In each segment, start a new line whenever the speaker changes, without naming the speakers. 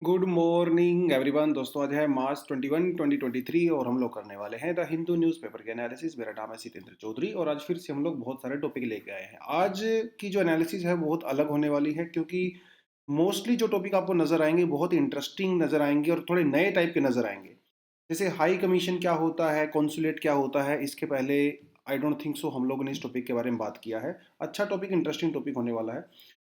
Good morning everyone. दोस्तों, आज है मार्च 21 2023 और हम लोग करने वाले हैं द हिंदू न्यूज़पेपर के एनालिसिस। मेरा नाम है सितेंद्र चौधरी और आज फिर से हम लोग बहुत सारे टॉपिक लेके आए हैं। आज की जो एनालिसिस है बहुत अलग होने वाली है, क्योंकि मोस्टली जो टॉपिक आपको नज़र आएंगे बहुत इंटरेस्टिंग नज़र आएंगे और थोड़े नए टाइप के नज़र आएंगे। जैसे हाई कमीशन क्या होता है, कॉन्सुलेट क्या होता है, इसके पहले आई डोंट थिंक सो हम लोगों ने इस टॉपिक के बारे में बात किया है। अच्छा टॉपिक, इंटरेस्टिंग टॉपिक होने वाला है।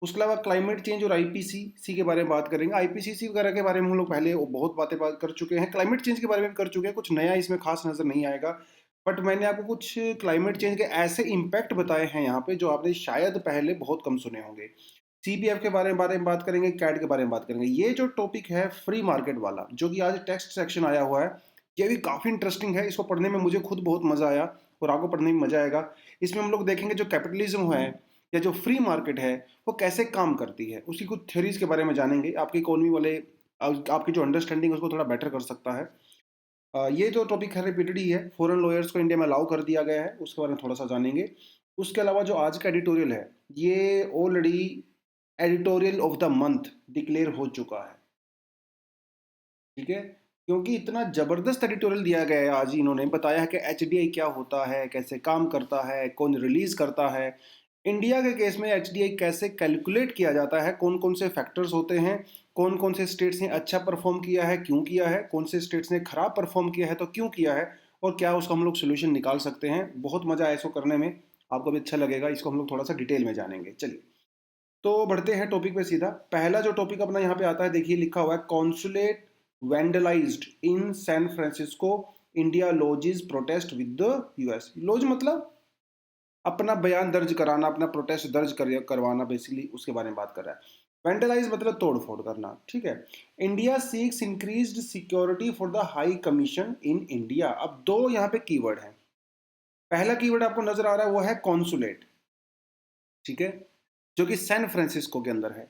उसके अलावा क्लाइमेट चेंज और आईपीसीसी के बारे में बात करेंगे। आईपीसीसी वगैरह के बारे में हम लोग पहले बहुत बात कर चुके हैं, क्लाइमेट चेंज के बारे में भी कर चुके हैं। कुछ नया इसमें खास नज़र नहीं आएगा, बट मैंने आपको कुछ क्लाइमेट चेंज के ऐसे इम्पैक्ट बताए हैं यहाँ पे जो आपने शायद पहले बहुत कम सुने होंगे। सीपीएफ के बारे में बात करेंगे, कैट के बारे में बात करेंगे। ये जो टॉपिक है फ्री मार्केट वाला, जो कि आज टेक्स्ट सेक्शन आया हुआ है, ये भी काफ़ी इंटरेस्टिंग है। इसको पढ़ने में मुझे खुद बहुत मज़ा आया और आपको पढ़ने में मज़ा आएगा। इसमें हम लोग देखेंगे जो कैपिटलिज्म है या जो फ्री मार्केट है वो कैसे काम करती है, उसकी कुछ थ्योरीज के बारे में जानेंगे। आपकी इकोनॉमी वाले आपकी जो अंडरस्टैंडिंग है उसको थोड़ा बेटर कर सकता है। ये जो टॉपिक है रिपीटेड ही है। फॉरेन लॉयर्स को इंडिया में अलाउ कर दिया गया है, उसके बारे में थोड़ा सा जानेंगे। उसके अलावा जो आज का एडिटोरियल है, ये already editorial of the month declare हो चुका है, ठीक है। क्योंकि इतना जबरदस्त एडिटोरियल दिया गया है, आज इन्होंने बताया है कि एचडीआई क्या होता है, कैसे काम करता है, कौन रिलीज करता है। इंडिया के केस में एचडीआई कैसे कैलकुलेट किया जाता है, कौन कौन से फैक्टर्स होते हैं, कौन कौन से स्टेट्स ने अच्छा परफॉर्म किया है, क्यों किया है, कौन से स्टेट्स ने खराब परफॉर्म किया है तो क्यों किया है, और क्या उसका हम लोग सोल्यूशन निकाल सकते हैं। बहुत मजा आया इसको करने में, आपको भी अच्छा लगेगा। इसको हम लोग थोड़ा सा डिटेल में जानेंगे। चलिए तो बढ़ते हैं टॉपिक पे सीधा। पहला जो टॉपिक अपना यहाँ पे आता है, देखिए लिखा हुआ है consulate vandalised in San Francisco, India lodges protest with the US. Lodge मतलब अपना बयान दर्ज कराना, अपना प्रोटेस्ट करवाना, बेसिकली उसके बारे में बात कर रहा है। वैंडलाइज मतलब तोड़ फोड़ करना, ठीक है। India seeks increased security for the high commission in India. अब दो यहाँ पे कीवर्ड है। पहला कीवर्ड आपको नजर आ रहा है वो है कॉन्सुलेट, ठीक है, जो कि सैन फ्रांसिस्को के अंदर है।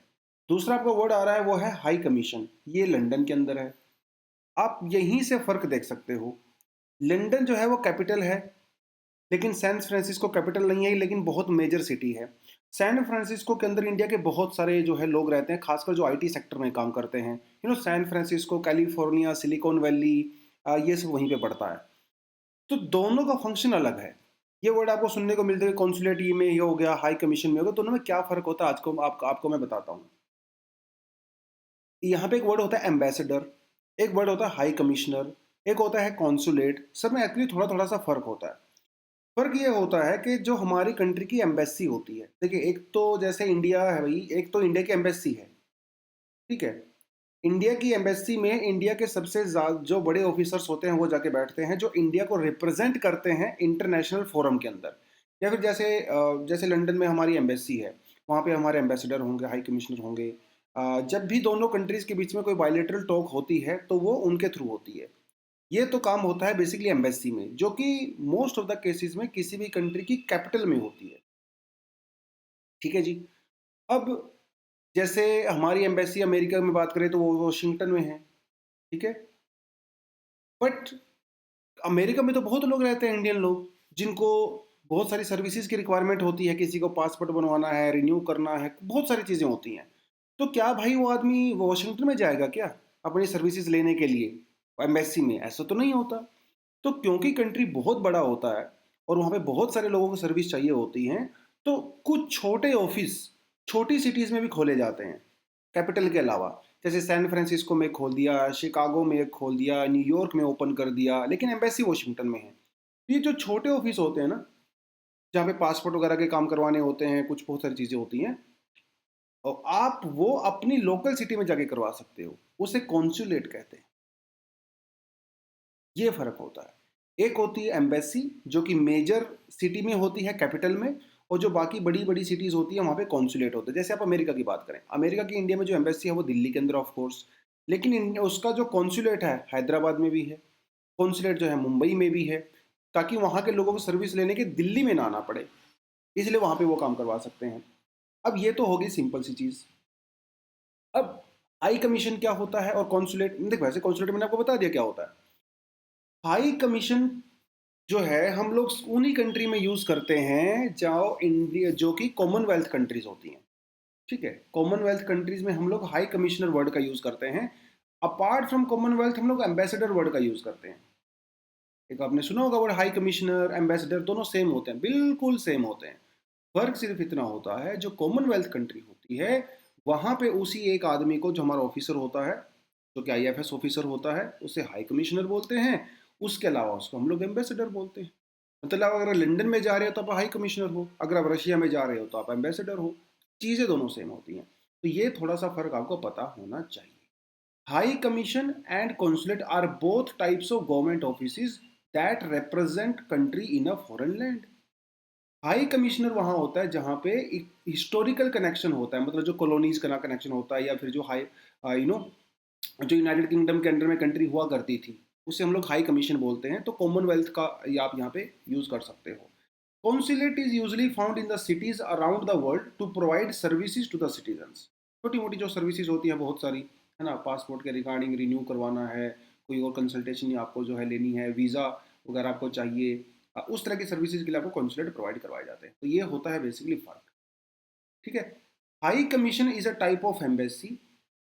दूसरा आपको वर्ड आ रहा है वो है हाई कमीशन, ये लंदन के अंदर है। आप यहीं से फर्क देख सकते हो। लंदन जो है वो कैपिटल है, लेकिन सैन फ्रांसिस्को कैपिटल नहीं है, लेकिन बहुत मेजर सिटी है। सैन फ्रांसिस्को के अंदर इंडिया के बहुत सारे जो है लोग रहते हैं, खासकर जो आईटी सेक्टर में काम करते हैं। San Francisco, California, Silicon Valley, ये सब वहीं पे पड़ता है। तो दोनों का फंक्शन अलग है। ये वर्ड आपको सुनने को मिलते हैं, कॉन्सुलेट में ये हो गया, हाई कमीशन में हो गया। दोनों में क्या फ़र्क होता है आज को आपको मैं बताता हूँ। यहाँ पे एक वर्ड होता है एम्बेसडर, एक वर्ड होता है हाई कमिश्नर, एक होता है कॉन्सुलेट। सब में एक्चुअली थोड़ा थोड़ा सा फ़र्क होता है। फ़र्क ये होता है कि जो हमारी कंट्री की एम्बेसी होती है, देखिए एक तो जैसे इंडिया है भाई, एक तो इंडिया की एम्बेसी है, ठीक है। इंडिया की एम्बेसी में इंडिया के सबसे जो बड़े ऑफिसर्स होते हैं वो जाके बैठते हैं, जो इंडिया को रिप्रेजेंट करते हैं इंटरनेशनल फोरम के अंदर। या फिर जैसे लंदन में हमारी एम्बेसी है, वहाँ पे हमारे एम्बेसडर होंगे, हाई कमिश्नर होंगे। जब भी दोनों कंट्रीज के बीच में कोई बायलैटरल टॉक होती है तो वो उनके थ्रू होती है। ये तो काम होता है बेसिकली एम्बेसी में, जो कि मोस्ट ऑफ द केसेस में किसी भी कंट्री की कैपिटल में होती है, ठीक है जी। अब जैसे हमारी एम्बेसी अमेरिका में बात करें तो वो वॉशिंगटन में है, ठीक है। बट अमेरिका में तो बहुत लोग रहते हैं, इंडियन लोग, जिनको बहुत सारी सर्विसेज की रिक्वायरमेंट होती है। किसी को पासपोर्ट बनवाना है, रिन्यू करना है, बहुत सारी चीज़ें होती हैं। तो क्या भाई वो आदमी वॉशिंगटन में जाएगा क्या अपनी सर्विसेज लेने के लिए एम्बेसी में? ऐसा तो नहीं होता। तो क्योंकि कंट्री बहुत बड़ा होता है और वहाँ पे बहुत सारे लोगों को सर्विस चाहिए होती हैं, तो कुछ छोटे ऑफिस छोटी सिटीज़ में भी खोले जाते हैं कैपिटल के अलावा। जैसे सैन फ्रांसिस्को में खोल दिया, शिकागो में एक खोल दिया, न्यूयॉर्क में ओपन कर दिया, लेकिन एम्बेसी वॉशिंगटन में है। तो ये जो छोटे ऑफिस होते हैं ना, जहाँ पे पासपोर्ट वगैरह के काम करवाने होते हैं, कुछ बहुत सारी चीज़ें होती हैं, और आप वो अपनी लोकल सिटी में जाके करवा सकते हो, उसे कॉन्सुलेट कहते हैं। ये फ़र्क होता है। एक होती है एम्बेसी, जो कि मेजर सिटी में होती है, कैपिटल में, और जो बाकी बड़ी बड़ी सिटीज़ होती है वहाँ पे कॉन्सुलेट होते हैं। जैसे आप अमेरिका की बात करें, अमेरिका की इंडिया में जो एम्बेसी है वो दिल्ली के अंदर ऑफ कोर्स, लेकिन उसका जो कॉन्सुलेट है हैदराबाद में भी है, कॉन्सुलेट जो है मुंबई में भी है, ताकि वहाँ के लोगों को सर्विस लेने के दिल्ली में ना आना पड़े, इसलिए वहाँ पे वो काम करवा सकते हैं। अब ये तो होगी सिंपल सी चीज़। अब हाई कमीशन क्या होता है और कॉन्सुलेट, देखो वैसे कॉन्सुलेट मैंने आपको बता दिया क्या होता है। हाई कमीशन जो है हम लोग उन्हीं कंट्री में यूज़ करते हैं जहाँ इंडिया, जो कि कॉमनवेल्थ कंट्रीज होती हैं, ठीक है। कॉमनवेल्थ कंट्रीज में हम लोग हाई कमिश्नर वर्ड का यूज़ करते हैं, अपार्ट फ्रॉम कॉमनवेल्थ हम लोग एम्बेसडर वर्ड का यूज करते हैं। एक आपने सुना होगा वर्ड, हाई कमिश्नर, एम्बेसडर, दोनों सेम होते हैं, बिल्कुल सेम होते हैं। फर्क सिर्फ इतना होता है, जो कॉमनवेल्थ कंट्री होती है वहां पे उसी एक आदमी को, जो हमारा ऑफिसर होता है, जो कि आईएफएस ऑफिसर होता है, उसे हाई कमिश्नर बोलते हैं। उसके अलावा उसको हम लोग एम्बेसडर बोलते हैं। मतलब अगर लंदन में जा रहे हो तो आप हाई कमिश्नर हो, अगर आप रशिया में जा रहे हो तो आप एम्बेसडर हो। चीज़ें दोनों सेम होती हैं। तो ये थोड़ा सा फर्क आपको पता होना चाहिए। High commission and consulate are both types of government office that represent country in a foreign land. High commissioner वहां होता है जहां पे एक हिस्टोरिकल कनेक्शन होता है, मतलब जो कॉलोनीज का कनेक्शन होता है, या फिर जो हाई यू नो जो यूनाइटेड किंगडम के अंडर में कंट्री हुआ करती थी, उसे हम लोग हाई कमीशन बोलते हैं। तो कॉमनवेल्थ का ये आप यहाँ पे यूज कर सकते हो। Consulate is usually found in the cities around the world to provide services to the citizens. छोटी मोटी जो सर्विसेज होती हैं बहुत सारी, है ना, पासपोर्ट के रिगार्डिंग रिन्यू करवाना है, कोई और कंसल्टेशन आपको जो है लेनी है, वीज़ा वगैरह आपको चाहिए, उस तरह की सर्विसेज के लिए आपको कॉन्सुलेट प्रोवाइड करवाए जाते हैं। तो ये होता है बेसिकली फर्क। ठीक है। High commission is a type of embassy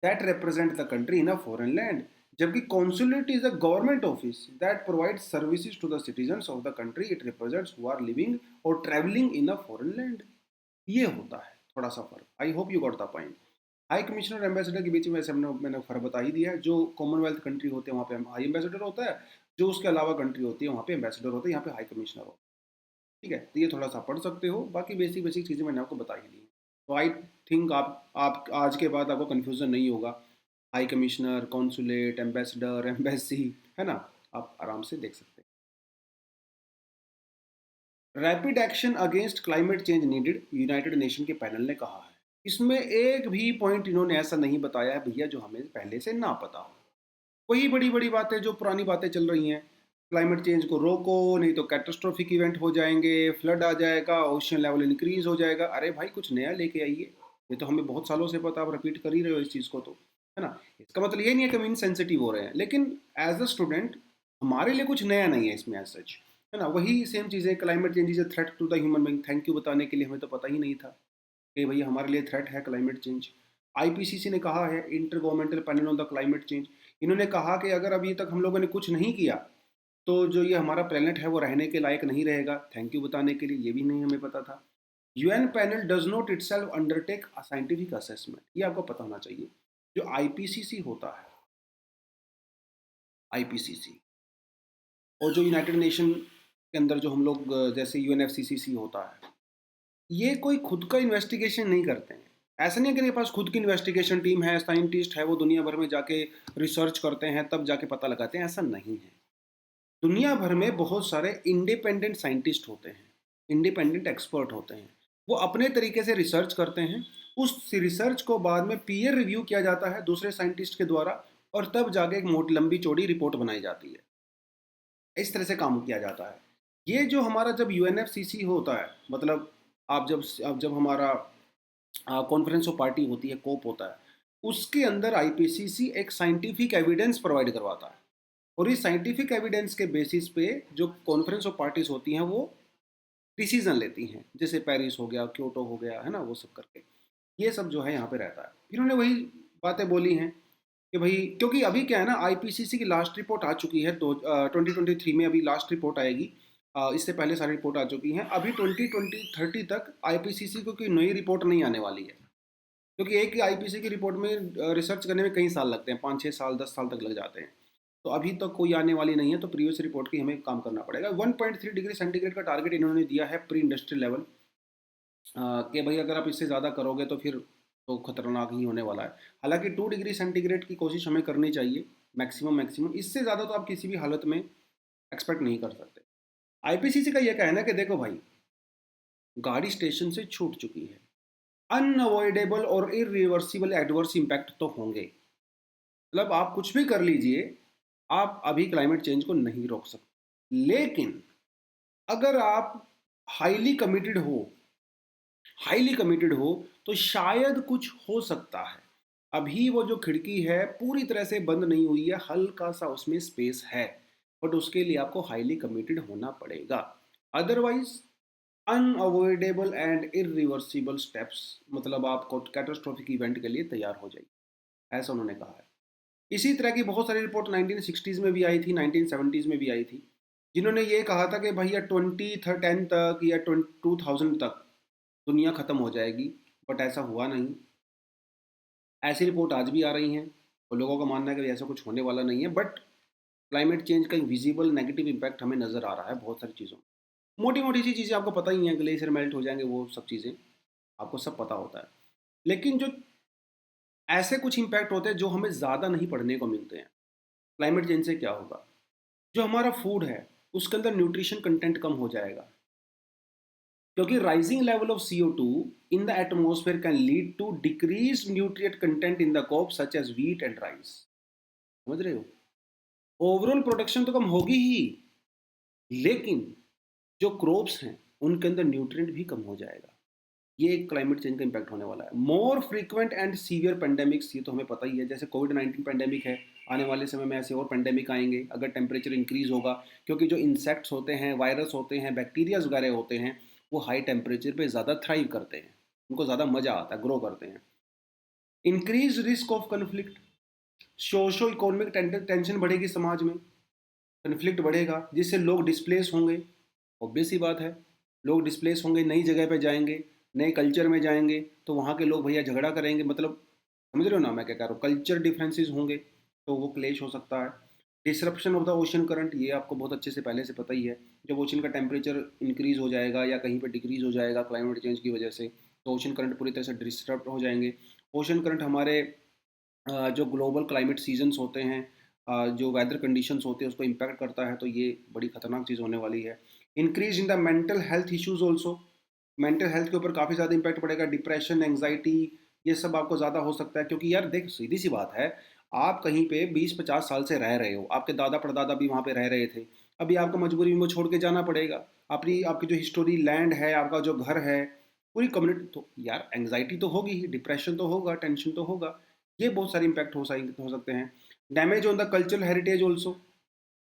that represent the country in a foreign land, जबकि consulate is a government office that provide services to the citizens of the country it represents who are living और travelling in a foreign land. ये होता है थोड़ा सा फर्क। I hope you got the point. High commissioner और ambassador के बीच में वैसे मैंने फर्क बता ही दिया है। जो कॉमनवेल्थ कंट्री होते हैं वहाँ पे हाई एम्बेसडर होता है, जो उसके अलावा कंट्री होती है वहाँ पे एम्बेसडर होता है, यहाँ पे हाई कमिश्नर होता है। ठीक है, तो ये थोड़ा सा पढ़ सकते हो, बाकी बेसिक बेसिक चीज़ें मैंने आपको बता ही दी। तो आई थिंक आप आज के बाद आपको कन्फ्यूज़न नहीं होगा। High commissioner, consulate, ambassador, embassy, है ना, आप आराम से देख सकते हैं। Rapid action against climate change needed, United nation के पैनल ने कहा है। इसमें एक भी पॉइंट इन्होंने ऐसा नहीं बताया है भैया जो हमें पहले से ना पता हो। वही बड़ी बड़ी बातें, जो पुरानी बातें चल रही हैं। क्लाइमेट चेंज को रोको, नहीं तो कैटास्ट्रोफिक इवेंट हो जाएंगे, फ्लड आ जाएगा, ओशन लेवल इंक्रीज हो जाएगा। अरे भाई कुछ नया लेके आइए। ये तो हमें बहुत सालों से पता, आप रिपीट कर ही रहे हो इस चीज़ को, तो है ना। इसका मतलब ये नहीं है कि हम इनसेंसिटिव हो रहे हैं, लेकिन एज अ स्टूडेंट हमारे लिए कुछ नया नहीं है इसमें एज सच, है ना। वही सेम चीज़ें, climate change is a threat to the human being, thank you बताने के लिए हमें तो पता ही नहीं था कि भैया हमारे लिए थ्रेट है क्लाइमेट चेंज। आईपीसीसी ने कहा है, inter governmental panel on the climate change, इन्होंने कहा कि अगर अभी तक हम लोगों ने कुछ नहीं किया तो जो ये हमारा प्लेनेट है वो रहने के लायक नहीं रहेगा। थैंक यू बताने के लिए, ये भी नहीं हमें पता था। UN panel does not itself undertake a scientific assessment, ये आपको पता होना चाहिए। जो आईपीसीसी होता है, आईपीसीसी, और जो यूनाइटेड नेशन के अंदर जो हम लोग जैसे यूएनएफसीसीसी होता है, ये कोई खुद का इन्वेस्टिगेशन नहीं करते हैं। ऐसा नहीं है कि इनके पास खुद की इन्वेस्टिगेशन टीम है, साइंटिस्ट है, वो दुनिया भर में जाके रिसर्च करते हैं तब जाके पता लगाते हैं, ऐसा नहीं है। दुनिया भर में बहुत सारे इंडिपेंडेंट साइंटिस्ट होते हैं, इंडिपेंडेंट एक्सपर्ट होते हैं। वो अपने तरीके से रिसर्च करते हैं, उस रिसर्च को बाद में पीयर रिव्यू किया जाता है दूसरे साइंटिस्ट के द्वारा, और तब जाके एक मोटी लंबी चौड़ी रिपोर्ट बनाई जाती है। इस तरह से काम किया जाता है। ये जो हमारा जब यूएनएफसीसी होता है, मतलब आप जब हमारा कॉन्फ्रेंस ऑफ पार्टी होती है, कोप होता है, उसके अंदर आईपीसीसी एक साइंटिफिक एविडेंस प्रोवाइड करवाता है। और इस साइंटिफिक एविडेंस के बेसिस पे जो कॉन्फ्रेंस ऑफ पार्टीज होती हैं वो डिसीजन लेती हैं, जैसे पेरिस हो गया, क्योटो हो गया, है ना, वो सब करके ये सब जो है यहाँ पे रहता है। इन्होंने वही बातें बोली हैं कि भाई, क्योंकि अभी क्या है ना, आईपीसीसी की लास्ट रिपोर्ट आ चुकी है, तो 2023 में अभी लास्ट रिपोर्ट आएगी। इससे पहले सारी रिपोर्ट आ चुकी हैं। अभी 2030 तक आईपीसीसी को कोई नई रिपोर्ट नहीं आने वाली है, क्योंकि एक ही आईपीसी की रिपोर्ट में रिसर्च करने में कई साल लगते हैं, 5 6 साल 10 साल तक लग जाते हैं। तो अभी तक कोई आने वाली नहीं है, तो प्रीवियस रिपोर्ट की हमें काम करना पड़ेगा। 1.3 डिग्री सेंटीग्रेड का टारगेट इन्होंने दिया है प्री इंडस्ट्रियल लेवल, कि भाई अगर आप इससे ज़्यादा करोगे तो फिर तो खतरनाक ही होने वाला है। हालांकि 2 डिग्री सेंटीग्रेड की कोशिश हमें करनी चाहिए, मैक्सिमम मैक्सिमम। इससे ज़्यादा तो आप किसी भी हालत में एक्सपेक्ट नहीं कर सकते। आईपीसीसी का यह कहना है कि देखो भाई, गाड़ी स्टेशन से छूट चुकी है, अनअवॉइडेबल और इरिवर्सिबल एडवर्स इम्पैक्ट तो होंगे। मतलब आप कुछ भी कर लीजिए, आप अभी क्लाइमेट चेंज को नहीं रोक सकते। लेकिन अगर आप हाईली कमिटेड हो, हाईली कमिटेड हो, तो शायद कुछ हो सकता है। अभी वो जो खिड़की है पूरी तरह से बंद नहीं हुई है, हल्का सा उसमें स्पेस है, बट उसके लिए आपको हाईली कमिटेड होना पड़ेगा। Otherwise unavoidable and irreversible steps, मतलब आपको कैटास्ट्रोफिक इवेंट के लिए तैयार हो जाइए, ऐसा उन्होंने कहा है। इसी तरह की बहुत सारी रिपोर्ट 1960s में भी आई थी, 1970s में भी आई थी, जिन्होंने ये कहा था कि भैया 2010 तक या 2000 तक दुनिया ख़त्म हो जाएगी, बट ऐसा हुआ नहीं। ऐसी रिपोर्ट आज भी आ रही हैं और लोगों का मानना है कि ऐसा कुछ होने वाला नहीं है, बट क्लाइमेट चेंज का एक विजिबल नेगेटिव इम्पैक्ट हमें नज़र आ रहा है बहुत सारी चीज़ों में। मोटी मोटी सी चीज़ें आपको पता ही हैं, ग्लेशियर मेल्ट हो जाएंगे, वो सब चीज़ें आपको सब पता होता है। लेकिन जो ऐसे कुछ इम्पैक्ट होते हैं जो हमें ज़्यादा नहीं पढ़ने को मिलते हैं। क्लाइमेट चेंज से क्या होगा? जो हमारा फूड है उसके अंदर न्यूट्रिशन कंटेंट कम हो जाएगा, क्योंकि rising level of CO2 in the atmosphere can lead to decrease nutrient content in the crop such as wheat and rice. समझ रहे हो? ओवरऑल प्रोडक्शन तो कम होगी ही, लेकिन जो क्रॉप्स हैं उनके अंदर न्यूट्रिएंट भी कम हो जाएगा। ये एक क्लाइमेट चेंज का इम्पैक्ट होने वाला है। मोर फ्रीक्वेंट एंड सीवियर पेंडेमिक्स, ये तो हमें पता ही है, जैसे कोविड-19 पेंडेमिक है, आने वाले समय में ऐसे और पेंडेमिक आएंगे अगर टेम्परेचर इंक्रीज होगा, क्योंकि जो इंसेक्ट्स होते हैं, वायरस होते हैं, बैक्टीरियाज वगैरह होते हैं, वो हाई टेम्परेचर पे ज़्यादा थ्राइव करते हैं, उनको ज़्यादा मज़ा आता है, ग्रो करते हैं। Increase risk of conflict, socio economic tension बढ़ेगी समाज में, कन्फ्लिक्ट बढ़ेगा जिससे लोग डिस्प्लेस होंगे। ऑब्वियस ही बात है, लोग डिस्प्लेस होंगे, नई जगह पे जाएंगे, नए कल्चर में जाएंगे, तो वहाँ के लोग भैया झगड़ा करेंगे, मतलब समझ रहे हो ना मैं क्या कह रहा हूँ? कल्चर डिफरेंसेस होंगे, तो वो क्लेश हो सकता है। Disruption of the ocean current, ये आपको बहुत अच्छे से पहले से पता ही है। जब ओशन का टेम्परेचर इंक्रीज हो जाएगा या कहीं पर डिक्रीज हो जाएगा क्लाइमेट चेंज की वजह से, तो ओशन करंट पूरी तरह से डिस्टर्ब हो जाएंगे। ओशन करंट हमारे जो ग्लोबल क्लाइमेट सीजन्स होते हैं, जो वेदर कंडीशंस होते हैं, उसको इम्पैक्ट करता है, तो ये बड़ी खतरनाक चीज़ होने वाली है। Increase in the mental health issues also, mental health के ऊपर काफ़ी ज़्यादा इम्पैक्ट पड़ेगा, डिप्रेशन, एंग्जाइटी, ये सब आपको ज़्यादा हो सकता है। क्योंकि यार देख, सीधी सी बात है, आप कहीं पे 20-50 साल से रह रहे हो, आपके दादा परदादा भी वहाँ पे रह रहे थे, अभी आपको मजबूरी में वो छोड़ के जाना पड़ेगा। अपनी आपकी जो हिस्टोरी लैंड है, आपका जो घर है, पूरी कम्युनिटी, तो यार एंग्जाइटी तो होगी ही, डिप्रेशन तो होगा, टेंशन तो होगा। ये बहुत सारे इम्पैक्ट हो सकते हैं। Damage on the cultural heritage also,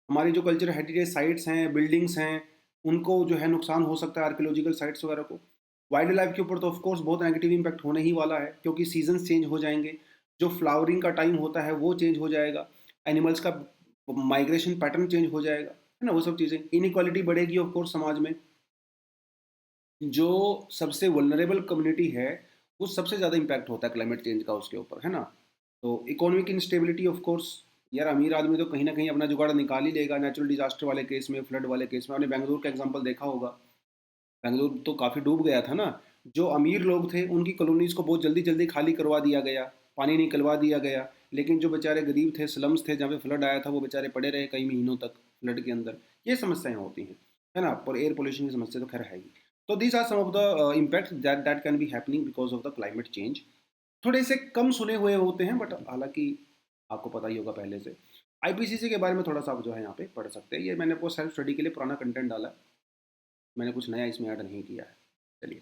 हमारी जो कल्चरल हेरिटेज साइट्स हैं, बिल्डिंग्स हैं, उनको जो है नुकसान हो सकता है, आर्कियोलॉजिकल साइट्स वगैरह को। वाइल्ड लाइफ के ऊपर तो ऑफकोर्स बहुत नेगेटिव इम्पैक्ट होने ही वाला है, क्योंकि सीजन्स चेंज हो जाएंगे, जो फ्लावरिंग का टाइम होता है वो चेंज हो जाएगा, एनिमल्स का माइग्रेशन पैटर्न चेंज हो जाएगा, है ना, वो सब चीज़ें। इनइक्वालिटी बढ़ेगी ऑफकोर्स समाज में, जो सबसे वल्नरेबल कम्युनिटी है, वो सबसे ज़्यादा इम्पैक्ट होता है क्लाइमेट चेंज का उसके ऊपर, है ना। तो इकोनॉमिक इंस्टेबिलिटी ऑफ कोर्स, यार अमीर आदमी तो कहीं ना कहीं अपना जुगाड़ निकाल ही लेगा, नेचुरल डिजास्टर वाले केस में, फ्लड वाले केस में। आपने बेंगलुरु का एग्जांपल देखा होगा, बेंगलुरु तो काफ़ी डूब गया था ना। जो अमीर लोग थे उनकी कॉलोनीज़ को बहुत जल्दी जल्दी खाली करवा दिया गया, पानी निकलवा दिया गया, लेकिन जो बेचारे गरीब थे, स्लम्स थे, जहाँ पे फ्लड आया था, वो बेचारे पड़े रहे कई महीनों तक फ्लड के अंदर। ये समस्याएं होती हैं, है ना। और एयर पोल्यूशन की समस्या तो खैर है ही। तो these are some of the impact that that can be happening because of the climate change. थोड़े से कम सुने हुए होते हैं, बट हालांकि आपको पता ही होगा पहले से। IPCC के बारे में थोड़ा सा आप जो है यहाँ पे पढ़ सकते हैं, ये मैंने आपको सेल्फ स्टडी के लिए पुराना कंटेंट डाला है, मैंने कुछ नया इसमें ऐड नहीं किया है। चलिए,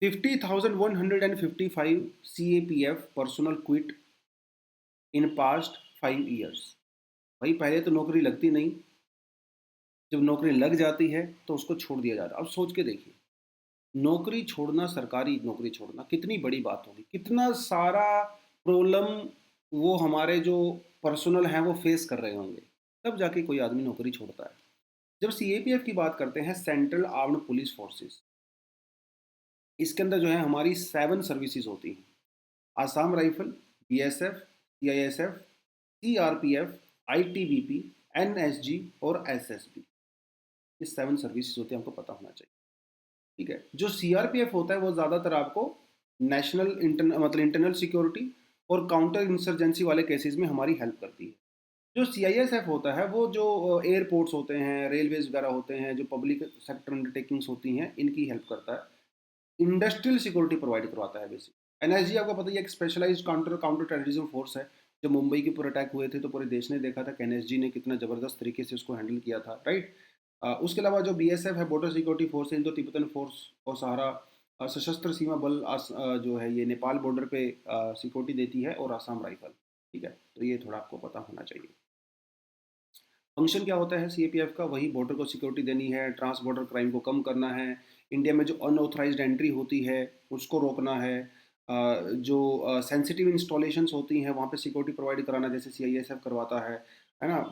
50,155 CAPF personal quit in past 5 years. भाई पहले तो नौकरी लगती नहीं, जब नौकरी लग जाती है तो उसको छोड़ दिया जाता है। अब सोच के देखिए, नौकरी छोड़ना, सरकारी नौकरी छोड़ना कितनी बड़ी बात होगी, कितना सारा प्रॉब्लम वो हमारे जो पर्सनल हैं वो फेस कर रहे होंगे, तब जाके कोई आदमी नौकरी छोड़ता है। जब CAPF की बात करते हैं, सेंट्रल आर्म्ड पुलिस फोर्सेस, इसके अंदर जो है हमारी 7 सर्विसेज होती हैं। Assam rifle, BSF, CISF, CRPF, ITBP, NSG और SSB, ये 7 सर्विसेज होती हैं, हमको पता होना चाहिए। ठीक है। जो CRPF होता है वो ज़्यादातर आपको नेशनल मतलब इंटरनल सिक्योरिटी और काउंटर इंसर्जेंसी वाले केसेस में हमारी हेल्प करती है। जो CISF होता है वो जो एयरपोर्ट्स होते हैं, रेलवेज वगैरह होते हैं, जो पब्लिक सेक्टर अंडरटेकिंग्स होती हैं, इनकी हेल्प करता है, इंडस्ट्रियल सिक्योरिटी प्रोवाइड करवाता है बेसिक। NSG आपको पता ही है, एक specialized counter counter terrorism force है। जब मुंबई के ऊपर अटैक हुए थे तो पूरे देश ने देखा था कि NSG ने कितना ज़बरदस्त तरीके से उसको हैंडल किया था, राइट। उसके अलावा जो BSF है, बॉर्डर सिक्योरिटी फोर्स है, इंडो तिब्बतन फोर्स और सहारा सशस्त्र सीमा बल जो है ये नेपाल बॉर्डर पे सिक्योरिटी देती है, और आसाम राइफल। ठीक है, तो ये थोड़ा आपको पता होना चाहिए। फंक्शन क्या होता है CAPF का? वही बॉर्डर को सिक्योरिटी देनी है, ट्रांस बॉर्डर क्राइम को कम करना है, इंडिया में जो अनऑथराइज्ड एंट्री होती है उसको रोकना है, जो सेंसिटिव इंस्टॉलेशंस होती हैं वहाँ पे सिक्योरिटी प्रोवाइड कराना, जैसे सीआईएसएफ करवाता है ना।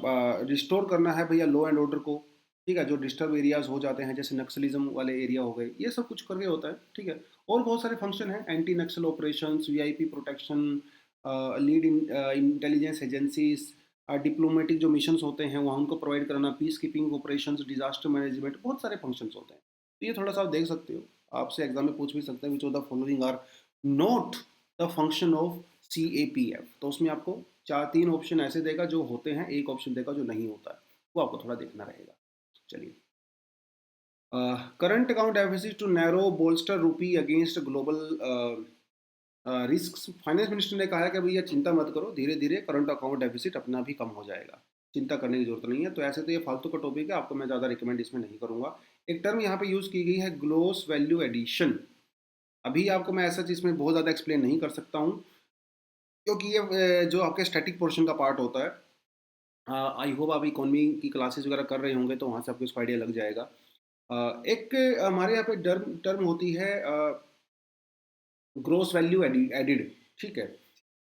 रिस्टोर करना है भैया लॉ एंड ऑर्डर को, ठीक है, जो डिस्टर्ब एरियाज हो जाते हैं जैसे नक्सलिज्म वाले एरिया हो गए, ये सब कुछ करके होता है, ठीक है। और बहुत सारे फंक्शन हैं, anti Naxal operations, VIP protection, lead intelligence agencies, diplomatic जो मिशंस होते हैं वहाँ उनको प्रोवाइड कराना, peace keeping operations, disaster management, बहुत सारे फंक्शंस होते हैं। तो ये थोड़ा सा आप देख सकते हो, आपसे एग्जाम में पूछ भी सकते हैं which of the following are not the function of CAPF। तो उसमें आपको चार तीन ऑप्शन ऐसे देगा जो होते हैं, एक ऑप्शन देगा जो नहीं होता है, वो आपको थोड़ा देखना रहेगा। चलिए, current account deficit to narrow bolster rupee against global risk. Finance minister ने कहा है कि भैया चिंता मत करो, धीरे धीरे करंट अकाउंट डेफिसिट अपना भी कम हो जाएगा, चिंता करने की जरूरत नहीं है। तो ऐसे तो ये फालतू का टॉपिक है, आपको मैं ज़्यादा रिकमेंड इसमें नहीं करूंगा। एक टर्म यहाँ पे यूज़ की गई है ग्लोस वैल्यू एडिशन। अभी आपको मैं ऐसा चीज़ में बहुत ज़्यादा एक्सप्लेन नहीं कर सकता हूँ, क्योंकि ये जो आपके स्टैटिक पोर्शन का पार्ट होता है, आई होप आप इकोनॉमी की क्लासेस वगैरह कर रहे होंगे तो वहाँ से आपको इसका आइडिया लग जाएगा। एक हमारे यहाँ पे टर्म टर्म होती है ग्रोस वैल्यू एडिड, ठीक है,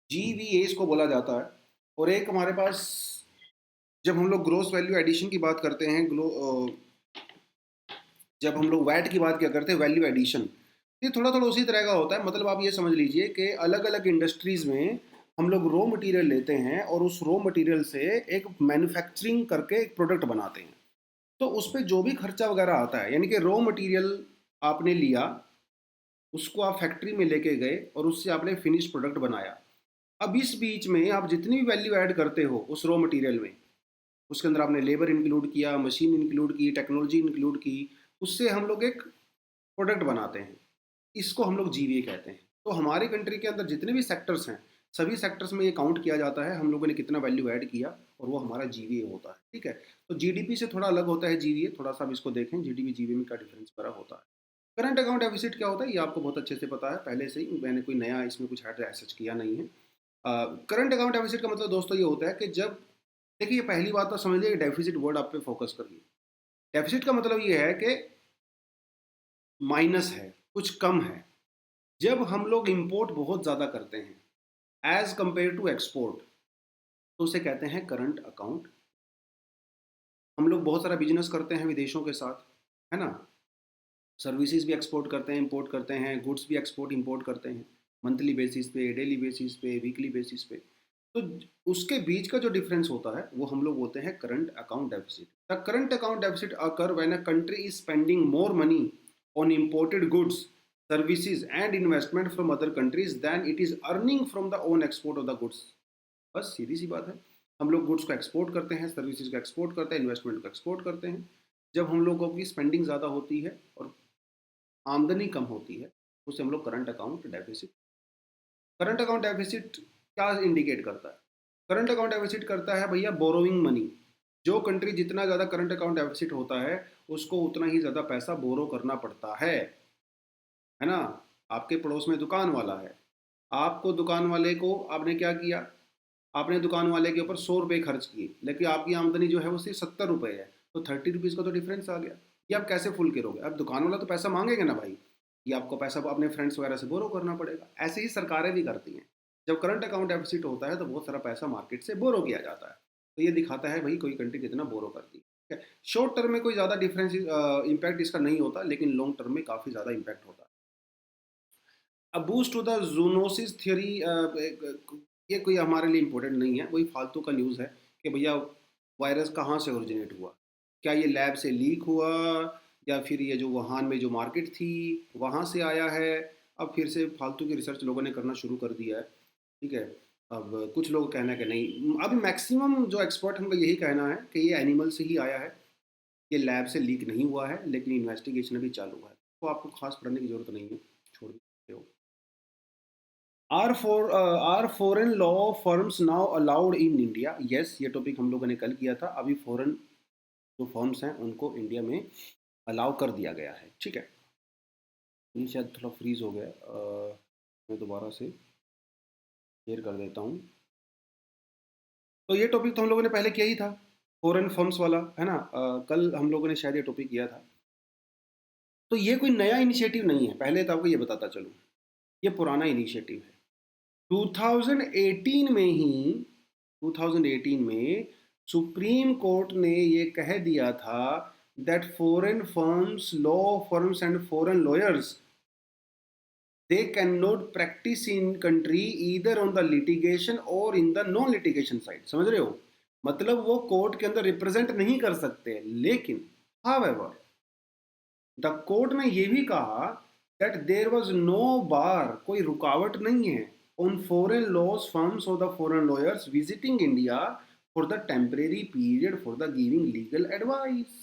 GVA इसको बोला जाता है। और एक हमारे पास, जब हम लोग ग्रोस वैल्यू एडिशन की बात करते हैं, जब हम लोग वैट की बात क्या करते हैं, वैल्यू एडिशन, ये थोड़ा थोड़ा उसी तरह का होता है। मतलब आप ये समझ लीजिए कि अलग अलग इंडस्ट्रीज में हम लोग रॉ मटेरियल लेते हैं और उस रॉ मटेरियल से एक मैन्युफैक्चरिंग करके एक प्रोडक्ट बनाते हैं। तो उस पर जो भी खर्चा वगैरह आता है, यानी कि रॉ मटेरियल आपने लिया, उसको आप फैक्ट्री में लेके गए और उससे आपने फिनिश प्रोडक्ट बनाया। अब इस बीच में आप जितनी भी वैल्यू ऐड करते हो उस रॉ मटेरियल में, उसके अंदर आपने लेबर इंक्लूड किया, मशीन इंक्लूड की, टेक्नोलॉजी इंक्लूड की, उससे हम लोग एक प्रोडक्ट बनाते हैं। इसको हम लोग GVA कहते हैं। तो हमारी कंट्री के अंदर जितने भी सेक्टर्स हैं, सभी सेक्टर्स में ये काउंट किया जाता है हम लोगों ने कितना वैल्यू ऐड किया, और वो हमारा GVA होता है, ठीक है। तो GDP से थोड़ा अलग होता है GVA, थोड़ा सा आप इसको देखें, GDP GVA में क्या डिफरेंस बड़ा होता है। करंट अकाउंट डेफिसिट क्या होता है ये आपको बहुत अच्छे से पता है पहले से ही, मैंने कोई नया इसमें कुछ ऐड रिसर्च किया नहीं है। करंट अकाउंट डेफिसिट का मतलब दोस्तों ये होता है कि जब, देखिए पहली बात तो समझ लीजिए, डेफिसिट वर्ड आप पे फोकस करिए। डेफिसिट का मतलब ये है कि माइनस है, कुछ कम है। जब हम लोग इंपोर्ट बहुत ज़्यादा करते हैं एज कंपेयर टू एक्सपोर्ट, तो उसे कहते हैं करंट अकाउंट। हम लोग बहुत सारा बिजनेस करते हैं विदेशों के साथ, है ना, सर्विसेज भी एक्सपोर्ट करते हैं, इंपोर्ट करते हैं, गुड्स भी एक्सपोर्ट इंपोर्ट करते हैं, मंथली बेसिस पे, डेली बेसिस पे, वीकली बेसिस पे। तो उसके बीच का जो डिफरेंस होता है वो हम लोग बोलते हैं current account deficit. The current account deficit occur when a country is spending more money on imported goods, services and investment from other countries than it is earning from the own export of the goods. बस सीधी सी बात है, हम लोग goods को export करते हैं, services को एक्सपोर्ट करते हैं, इन्वेस्टमेंट को एक्सपोर्ट करते हैं। जब हम लोगों की स्पेंडिंग ज़्यादा होती है और आमदनी कम होती है, उसे हम लोग current account deficit. Current account deficit क्या इंडिकेट करता है? करंट अकाउंट डेफिसिट करता है भैया बोरोइंग मनी। जो कंट्री जितना ज़्यादा करंट अकाउंट डेफिसिट होता है उसको उतना ही ज़्यादा पैसा बोरो करना पड़ता है ना। आपके पड़ोस में दुकान वाला है, आपको दुकान वाले को आपने क्या किया, आपने दुकान वाले के ऊपर 100 रुपये खर्च किए, लेकिन आपकी आमदनी जो है वो सिर्फ 70 रुपये है, तो 30 रुपीज़ का तो डिफरेंस आ गया। ये आप कैसे फुल करोगे? अब दुकान वाला तो पैसा मांगेगा ना भाई, ये आपको पैसा अपने फ्रेंड्स वगैरह से बोरो करना पड़ेगा। ऐसे ही सरकारें भी करती हैं, जब करंट अकाउंट डेफिसिट होता है तो बहुत सारा पैसा मार्केट से बोरो किया जाता है। तो ये दिखाता है भाई कोई कंट्री कितना बोरो करती है, ठीक है। शॉर्ट टर्म में कोई ज़्यादा डिफरेंस इम्पैक्ट इसका नहीं होता, लेकिन लॉन्ग टर्म में काफ़ी ज़्यादा इम्पैक्ट होता है। अब boost to the zoonosis theory, ये कोई हमारे लिए इम्पोर्टेंट नहीं है, वही फालतू का न्यूज़ है कि भैया वायरस कहाँ से ओरिजिनेट हुआ, क्या ये लैब से लीक हुआ, या फिर ये जो वुहान में जो मार्केट थी वहाँ से आया है। अब फिर से फालतू की रिसर्च लोगों ने करना शुरू कर दिया है, ठीक है। अब कुछ लोग कहना है कि नहीं, अभी मैक्सिमम जो एक्सपर्ट उनका यही कहना है कि ये एनिमल से ही आया है, ये लैब से लीक नहीं हुआ है, लेकिन इन्वेस्टिगेशन अभी चालू है, तो आपको खास पढ़ने की जरूरत नहीं है, छोड़ दीजिए हो। Are foreign law firms now allowed in India? Yes, ये टॉपिक हम लोगों ने कल किया था। अभी फॉरेन जो फर्म्स हैं उनको इंडिया में अलाउ कर दिया गया है, ठीक है। ये शायद थोड़ा फ्रीज हो गया, मैं दोबारा से शेयर कर देता हूँ। तो ये टॉपिक तो हम लोगों ने पहले किया ही था, फॉरेन फर्म्स वाला, है ना। कल हम लोगों ने शायद ये टॉपिक किया था। तो ये कोई नया इनिशिएटिव नहीं है, पहले तो आपको ये बताता चलूँ। ये पुराना इनिशिएटिव है। 2018 में ही 2018 में सुप्रीम कोर्ट ने ये कह दिया था that foreign firms, law firms and foreign lawyers, they cannot practice in country either on the litigation or in the non litigation side। समझ रहे हो? मतलब वो कोर्ट के अंदर रिप्रेजेंट नहीं कर सकते। लेकिन however द कोर्ट ने ये भी कहा दैट देयर वाज नो बार, कोई रुकावट नहीं है ऑन फॉरेन लॉज फर्म्स और the foreign lawyers visiting India for the temporary period for the giving legal advice.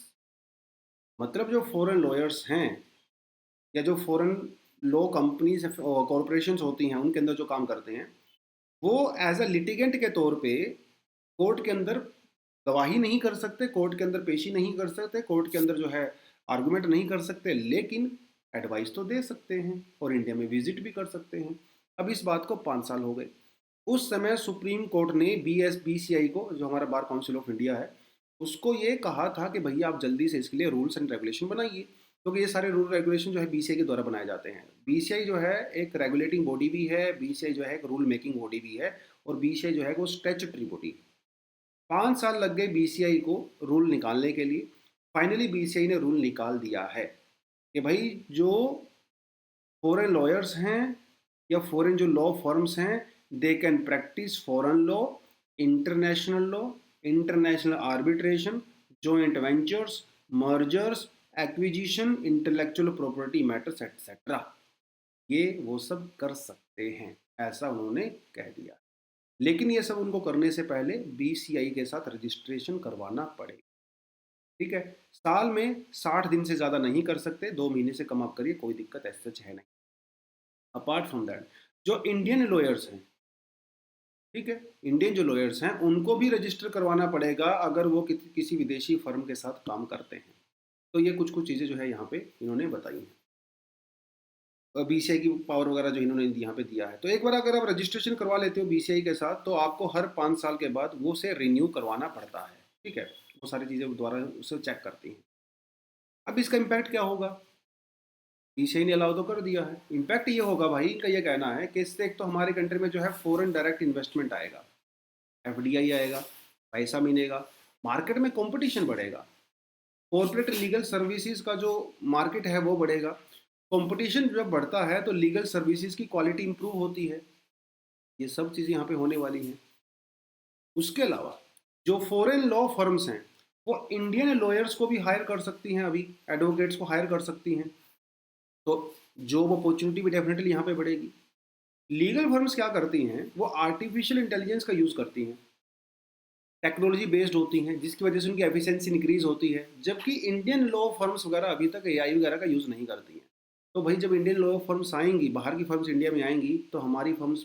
मतलब जो फॉरेन लॉयर्स हैं या जो फॉरेन लॉ कंपनीज कॉरपोरेशन होती हैं उनके अंदर जो काम करते हैं, वो एज अ लिटिगेंट के तौर पे कोर्ट के अंदर गवाही नहीं कर सकते, कोर्ट के अंदर पेशी नहीं कर सकते, कोर्ट के अंदर जो है आर्गूमेंट नहीं कर सकते, लेकिन एडवाइस तो दे सकते हैं और इंडिया में विजिट भी कर सकते हैं। अब इस बात को 5 साल हो गए। उस समय सुप्रीम कोर्ट ने BSBCI को, जो हमारा बार काउंसिल ऑफ इंडिया है, उसको ये कहा था कि भैया आप जल्दी से इसके लिए रूल्स एंड रेगुलेशन बनाइए, क्योंकि ये सारे रूल रेगुलेशन जो है BCI के द्वारा बनाए जाते हैं। BCI जो है एक रेगुलेटिंग बॉडी भी है, BCI जो है एक रूल मेकिंग बॉडी भी है, और BCI जो है वो स्टैट्यूटरी बॉडी है। 5 साल लग गए BCI को रूल निकालने के लिए। फाइनली BCI ने रूल निकाल दिया है कि भाई जो फॉरेन लॉयर्स हैं या फॉरेन जो लॉ फर्म्स हैं, they can practice foreign law, international law, international arbitration, joint ventures, mergers, acquisition, intellectual property matters etcetera. ये वो सब कर सकते हैं, ऐसा उन्होंने कह दिया। लेकिन ये सब उनको करने से पहले BCI के साथ रजिस्ट्रेशन करवाना पड़ेगा। ठीक है, साल में 60 दिन से ज़्यादा नहीं कर सकते, 2 महीने से कम आप करिए, कोई दिक्कत ऐसे सच है नहीं। अपार्ट फ्रॉम दैट, जो इंडियन लॉयर्स हैं, ठीक है, इंडियन जो लॉयर्स हैं उनको भी रजिस्टर करवाना पड़ेगा अगर वो किसी विदेशी फर्म के साथ काम करते हैं। तो ये कुछ कुछ चीज़ें जो है यहाँ पे इन्होंने बताई हैं, BCI की पावर वगैरह जो इन्होंने यहाँ पे दिया है। तो एक बार अगर आप रजिस्ट्रेशन करवा लेते हो BCI के साथ, तो आपको हर 5 साल के बाद वो से रिन्यू करवाना पड़ता है। ठीक है, वो सारी चीज़ें दोबारा उसे चेक करती हैं। अब इसका इम्पैक्ट क्या होगा? BCI ने अलाउ तो कर दिया है, इम्पैक्ट ये होगा भाई, इनका ये कहना है कि इससे एक तो हमारे कंट्री में जो है फॉरेन डायरेक्ट इन्वेस्टमेंट आएगा, FDI आएगा, पैसा मिलेगा, मार्केट में कंपटीशन बढ़ेगा, कॉर्पोरेट लीगल सर्विसेज का जो मार्केट है वो बढ़ेगा। कंपटीशन जब बढ़ता है तो लीगल सर्विसेज की क्वालिटी इंप्रूव होती है। ये सब चीज़ें यहाँ पे होने वाली हैं। उसके अलावा जो फॉरेन लॉ फर्म्स हैं वो इंडियन लॉयर्स को भी हायर कर सकती हैं, अभी एडवोकेट्स को हायर कर सकती हैं, तो जॉब अपॉर्चुनिटी भी डेफिनेटली यहाँ पे बढ़ेगी। लीगल फर्म्स क्या करती हैं, वो आर्टिफिशियल इंटेलिजेंस का यूज़ करती हैं, टेक्नोलॉजी बेस्ड होती हैं, जिसकी वजह से उनकी एफिशिएंसी इंक्रीज होती है, जबकि इंडियन लॉ फर्म्स वगैरह अभी तक AI वगैरह का यूज़ नहीं करती हैं। तो भाई जब इंडियन लॉ फर्म्स आएंगी, बाहर की फर्म्स इंडिया में आएंगी, तो हमारी फर्म्स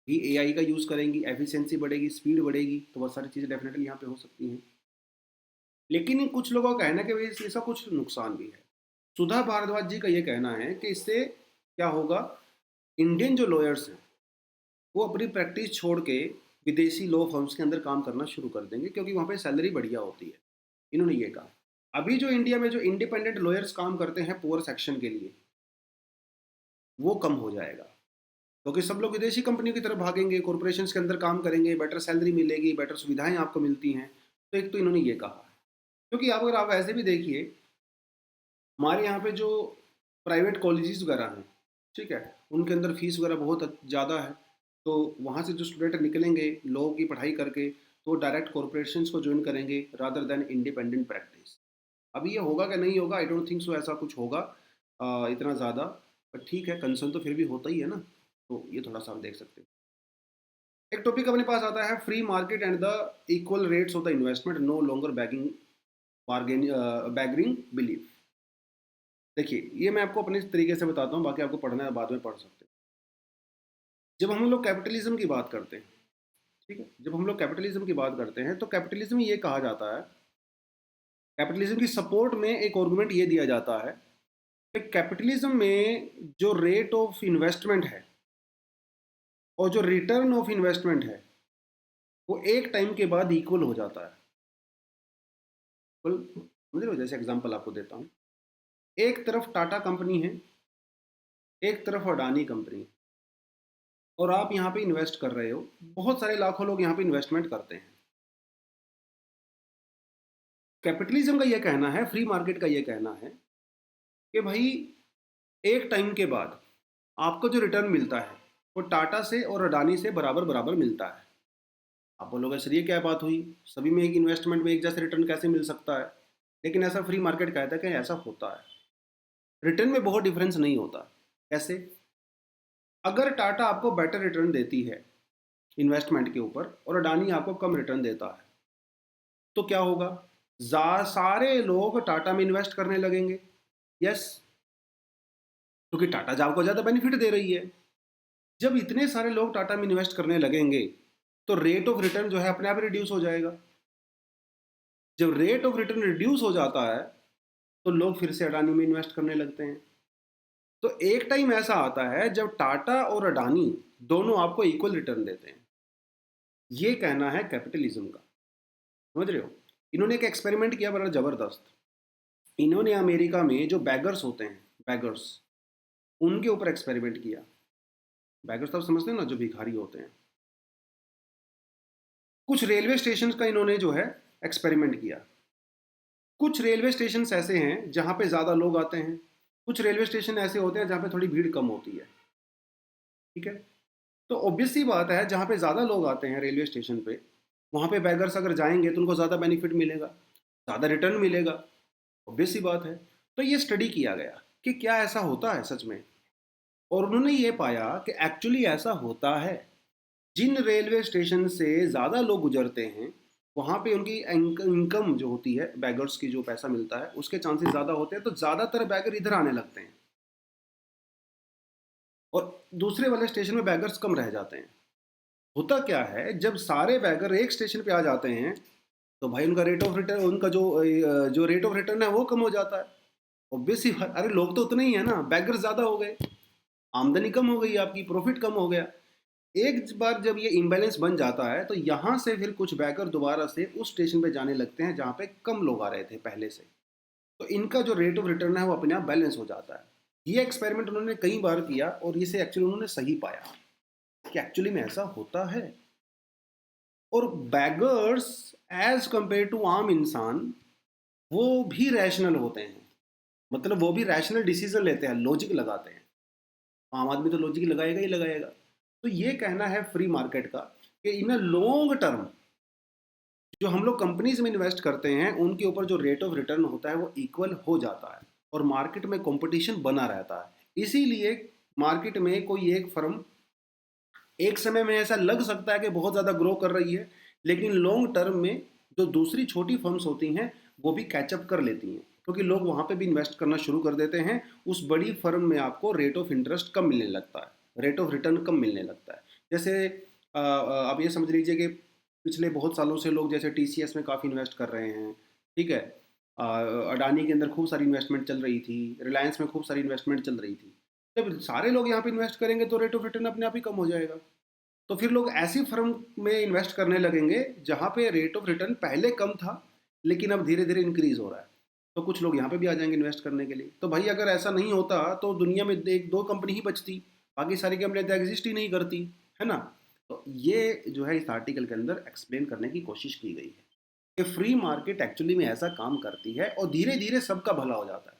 भी AI का यूज़ करेंगी, एफिशिएंसी बढ़ेगी, स्पीड बढ़ेगी, तो बहुत सारी चीज़ें डेफिनेटली यहाँ पे हो सकती हैं। लेकिन कुछ लोगों का कहना है कि भाई इसका कुछ नुकसान भी है। सुधा भारद्वाज जी का ये कहना है कि इससे क्या होगा, इंडियन जो लॉयर्स हैं वो अपनी प्रैक्टिस छोड़ के विदेशी लॉ फर्म्स के अंदर काम करना शुरू कर देंगे, क्योंकि वहाँ पे सैलरी बढ़िया होती है। इन्होंने ये कहा। अभी जो इंडिया में जो इंडिपेंडेंट लॉयर्स काम करते हैं पुअर सेक्शन के लिए, वो कम हो जाएगा, क्योंकि सब लोग विदेशी कंपनियों की तरफ भागेंगे, कॉरपोरेशन के अंदर काम करेंगे, बेटर सैलरी मिलेगी, बेटर सुविधाएं आपको मिलती हैं। तो एक तो इन्होंने ये कहा है, क्योंकि आप अगर आप ऐसे भी देखिए, हमारे यहाँ पे जो प्राइवेट कॉलेजेस वगैरह हैं, ठीक है, उनके अंदर फीस वगैरह बहुत ज़्यादा है। तो वहाँ से जो स्टूडेंट निकलेंगे लॉ की पढ़ाई करके, तो डायरेक्ट कॉरपोरेशंस को ज्वाइन करेंगे रादर देन इंडिपेंडेंट प्रैक्टिस। अभी ये होगा कि नहीं होगा, आई डोंट थिंक सो ऐसा कुछ होगा इतना ज़्यादा। बट ठीक है, कंसर्न तो फिर भी होता ही है ना, तो ये थोड़ा सा आप देख सकते हैं। एक टॉपिक अपने पास आता है, free market and the equal rates of the investment, no longer begging bargain beggaring believe. देखिए, ये मैं आपको अपने तरीके से बताता हूँ, बाकी आपको पढ़ना है बाद में पढ़ सकते हैं। जब हम लोग कैपिटलिज्म की बात करते हैं, ठीक है, जब हम लोग कैपिटलिज्म की बात करते हैं, तो कैपिटलिज्म ये कहा जाता है, कैपिटलिज्म की सपोर्ट में एक आर्गुमेंट ये दिया जाता है कि कैपिटलिज्म में जो रेट ऑफ इन्वेस्टमेंट है और जो रिटर्न ऑफ इन्वेस्टमेंट है, वो एक टाइम के बाद इक्वल हो जाता है। समझ लो, जैसे एग्जांपल आपको देता हूँ, एक तरफ टाटा कंपनी है, एक तरफ अडानी कंपनी और आप यहाँ पे इन्वेस्ट कर रहे हो, बहुत सारे लाखों लोग यहाँ पे इन्वेस्टमेंट करते हैं। कैपिटलिज्म का ये कहना है, फ्री मार्केट का ये कहना है कि भाई एक टाइम के बाद आपको जो रिटर्न मिलता है वो टाटा से और अडानी से बराबर बराबर मिलता है। आप बोलोगे सर ये क्या बात हुई, सभी में एक इन्वेस्टमेंट में एक जैसे रिटर्न कैसे मिल सकता है? लेकिन ऐसा फ्री मार्केट कहता है कि ऐसा होता है। रिटर्न में बहुत डिफरेंस नहीं होता। कैसे? अगर टाटा आपको बेटर रिटर्न देती है इन्वेस्टमेंट के ऊपर और अडानी आपको कम रिटर्न देता है, तो क्या होगा? सारे लोग टाटा में इन्वेस्ट करने लगेंगे। यस, क्योंकि टाटा जब आपको ज़्यादा बेनिफिट दे रही है। जब इतने सारे लोग टाटा में इन्वेस्ट करने लगेंगे तो रेट ऑफ रिटर्न जो है अपने आप रिड्यूस हो जाएगा। जब रेट ऑफ रिटर्न रिड्यूस हो जाता है तो लोग फिर से अडानी में इन्वेस्ट करने लगते हैं। तो एक टाइम ऐसा आता है जब टाटा और अडानी दोनों आपको इक्वल रिटर्न देते हैं। ये कहना है कैपिटलिज्म का। समझ रहे हो? इन्होंने एक एक्सपेरिमेंट किया बड़ा जबरदस्त। इन्होंने अमेरिका में जो बैगर्स होते हैं, बैगर्स, उनके ऊपर एक्सपेरिमेंट किया। बैगर्स तो आप समझते हैं ना, जो भिखारी होते हैं। कुछ रेलवे स्टेशन का इन्होंने जो है एक्सपेरिमेंट किया। कुछ रेलवे स्टेशन ऐसे हैं जहाँ पे ज़्यादा लोग आते हैं, कुछ रेलवे स्टेशन ऐसे होते हैं जहाँ पे थोड़ी भीड़ कम होती है। ठीक है? तो ऑब्वियस सी बात है, जहाँ पे ज़्यादा लोग आते हैं रेलवे स्टेशन पे, वहाँ पे बैगर्स अगर जाएंगे तो उनको ज़्यादा बेनिफिट मिलेगा, ज़्यादा रिटर्न मिलेगा। ऑब्वियस सी बात है। तो ये स्टडी किया गया कि क्या ऐसा होता है सच में, और उन्होंने ये पाया कि एक्चुअली ऐसा होता है। जिन रेलवे स्टेशन से ज़्यादा लोग गुजरते हैं वहाँ पे उनकी इनकम जो होती है, बैगर्स की जो पैसा मिलता है उसके चांसेस ज़्यादा होते हैं, तो ज़्यादातर बैगर इधर आने लगते हैं और दूसरे वाले स्टेशन में बैगर्स कम रह जाते हैं। होता क्या है, जब सारे बैगर एक स्टेशन पे आ जाते हैं तो भाई उनका रेट ऑफ रिटर्न, उनका जो रेट ऑफ रिटर्न है वो कम हो जाता है। ऑब्वियसली, अरे लोग तो उतने ही है ना, बैगर ज़्यादा हो गए, आमदनी कम हो गई, आपकी प्रॉफिट कम हो गया। एक बार जब ये इम्बैलेंस बन जाता है तो यहाँ से फिर कुछ बैकर दोबारा से उस स्टेशन पे जाने लगते हैं जहाँ पे कम लोग आ रहे थे पहले से। तो इनका जो रेट ऑफ रिटर्न है वो अपने आप बैलेंस हो जाता है। ये एक्सपेरिमेंट उन्होंने कई बार किया और इसे एक्चुअली उन्होंने सही पाया कि एक्चुअली में ऐसा होता है। और बैगर्स एज कंपेयर टू आम इंसान, वो भी रैशनल होते हैं। मतलब वो भी रैशनल डिसीजन लेते हैं, लॉजिक लगाते हैं। आम आदमी तो लॉजिक लगाएगा ही लगाएगा। तो ये कहना है फ्री मार्केट का कि इन अ लॉन्ग टर्म जो हम लोग कंपनीज में इन्वेस्ट करते हैं उनके ऊपर जो रेट ऑफ रिटर्न होता है वो इक्वल हो जाता है और मार्केट में कंपटीशन बना रहता है। इसीलिए मार्केट में कोई एक फर्म एक समय में ऐसा लग सकता है कि बहुत ज़्यादा ग्रो कर रही है, लेकिन लॉन्ग टर्म में जो दूसरी छोटी फर्म्स होती हैं वो भी कैचअप कर लेती हैं, क्योंकि लोग वहाँ पे भी इन्वेस्ट करना शुरू कर देते हैं। उस बड़ी फर्म में आपको रेट ऑफ इंटरेस्ट कम मिलने लगता है, रेट ऑफ रिटर्न कम मिलने लगता है। जैसे आप ये समझ लीजिए कि पिछले बहुत सालों से लोग जैसे टीसीएस में काफ़ी इन्वेस्ट कर रहे हैं। ठीक है? अडानी के अंदर खूब सारी इन्वेस्टमेंट चल रही थी, रिलायंस में खूब सारी इन्वेस्टमेंट चल रही थी। जब सारे लोग यहाँ पे इन्वेस्ट करेंगे तो रेट ऑफ रिटर्न अपने आप ही कम हो जाएगा। तो फिर लोग ऐसी फर्म में इन्वेस्ट करने लगेंगे जहाँ पे रेट ऑफ रिटर्न पहले कम था लेकिन अब धीरे धीरे इंक्रीज हो रहा है। तो कुछ लोग यहाँ पे भी आ जाएंगे इन्वेस्ट करने के लिए। तो भाई अगर ऐसा नहीं होता तो दुनिया में एक दो कंपनी ही बचती, बाकी सारी कंपनियां तो एग्जिस्ट ही नहीं करती, है ना? तो ये जो है इस आर्टिकल के अंदर एक्सप्लेन करने की कोशिश की गई है कि फ्री मार्केट एक्चुअली में ऐसा काम करती है और धीरे धीरे सबका भला हो जाता है।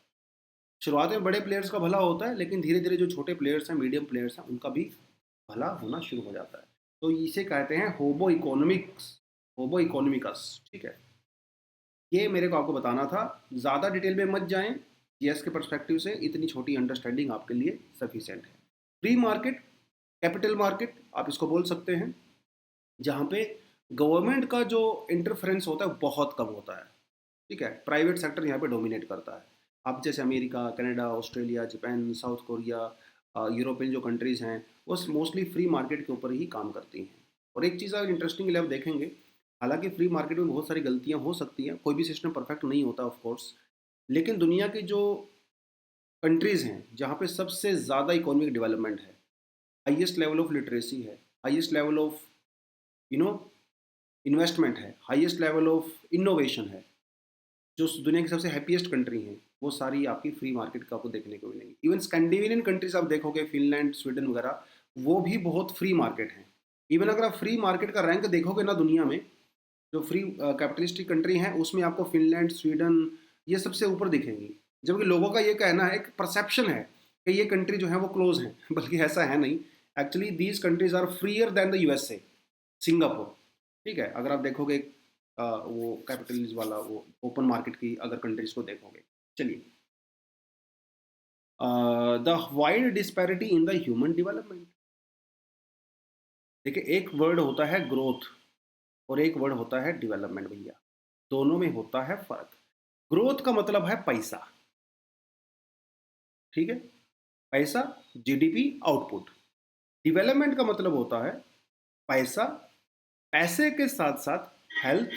शुरुआत में बड़े प्लेयर्स का भला होता है, लेकिन धीरे धीरे जो छोटे प्लेयर्स हैं, मीडियम प्लेयर्स हैं, उनका भी भला होना शुरू हो जाता है। तो इसे कहते हैं होबो इकोनॉमिक्स, होबो इकोनॉमिकस। ठीक है? ये मेरे को आपको बताना था। ज़्यादा डिटेल में मत जाएं, जीएस के परस्पेक्टिव से इतनी छोटी अंडरस्टैंडिंग आपके लिए सफिशिएंट है। फ्री मार्केट, कैपिटल मार्केट आप इसको बोल सकते हैं, जहाँ पे गवर्नमेंट का जो इंटरफेरेंस होता है बहुत कम होता है। ठीक है? प्राइवेट सेक्टर यहाँ पे डोमिनेट करता है। अब जैसे America, Canada, Australia, Japan, south Korea, European जो कंट्रीज़ हैं वो मोस्टली फ्री मार्केट के ऊपर ही काम करती हैं। और एक चीज़ अगर इंटरेस्टिंग आप देखेंगे, हालांकि फ्री मार्केट में बहुत सारी गलतियाँ हो सकती हैं, कोई भी सिस्टम परफेक्ट नहीं होता ऑफ कोर्स, लेकिन दुनिया की जो कंट्रीज़ हैं जहाँ पे सबसे ज़्यादा इकोनॉमिक डेवलपमेंट है, हाईएस्ट लेवल ऑफ लिटरेसी है, highest level of you know investment है, हाईएस्ट लेवल ऑफ इनोवेशन है, जो दुनिया की सबसे हैप्पीएस्ट कंट्री हैं, वो सारी आपकी फ्री मार्केट का आपको देखने को मिलेंगी। इवन स्कैंडिनेवियन कंट्रीज आप देखोगे, फिनलैंड, स्वीडन वगैरह, वो भी बहुत फ्री मार्केट हैं। इवन अगर आप फ्री मार्केट का रैंक देखोगे ना दुनिया में, जो फ्री कैपिटलिस्टिक कंट्री हैं उसमें आपको फिनलैंड, स्वीडन, ये सबसे ऊपर दिखेंगी। जबकि लोगों का ये कहना है, एक परसेप्शन है कि ये कंट्री जो है वो क्लोज है, बल्कि ऐसा है नहीं। Actually these countries are freer than the USA, Singapore. ठीक है, अगर आप देखोगे वो कैपिटलिज्म वाला वो ओपन मार्केट की अगर कंट्रीज को देखोगे। चलिए, the wide disparity in the human development. देखिए, एक वर्ड होता है ग्रोथ और एक वर्ड होता है डेवलपमेंट भैया, दोनों में होता है फर्क। ग्रोथ का मतलब है पैसा, ठीक है, पैसा, जीडीपी, आउटपुट। डेवलपमेंट का मतलब होता है पैसा, पैसे के साथ साथ health,